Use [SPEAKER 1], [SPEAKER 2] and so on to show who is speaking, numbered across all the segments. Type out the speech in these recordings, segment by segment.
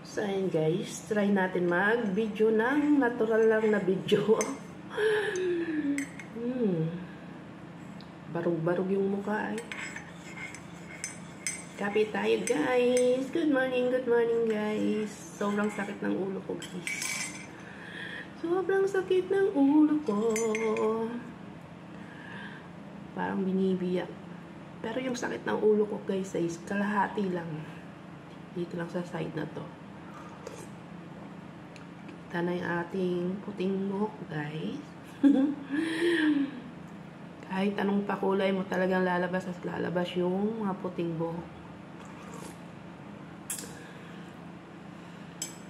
[SPEAKER 1] So, ayun guys, try natin mag-video ng natural lang na video. Barog-barog yung mukha ay. Kape tayo guys. Good morning guys. Sobrang sakit ng ulo ko guys. Sobrang sakit ng ulo ko. Parang binibiyak. Pero yung sakit ng ulo ko guys ay kalahati lang. Dito lang sa side na to. Kita na yung ating puting buhok guys. Kahit anong pakulay mo talagang lalabas yung mga puting buhok.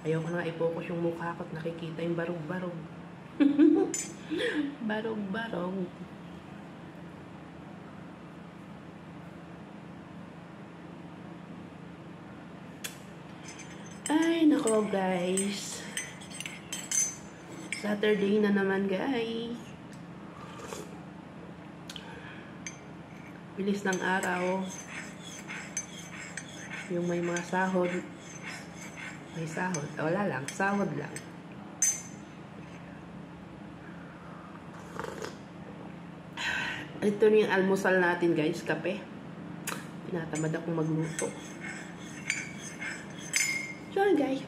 [SPEAKER 1] Ayaw ko na i-focus yung mukha ko at nakikita yung barog-barog. Barog-barog. Ay, nako guys. Saturday na naman guys. Bilis ng araw. Yung may mga sahod. May sahod. Wala lang. Sahod lang. Ito yung almusal natin guys. Kape. Tinatamad akong magluto. So guys.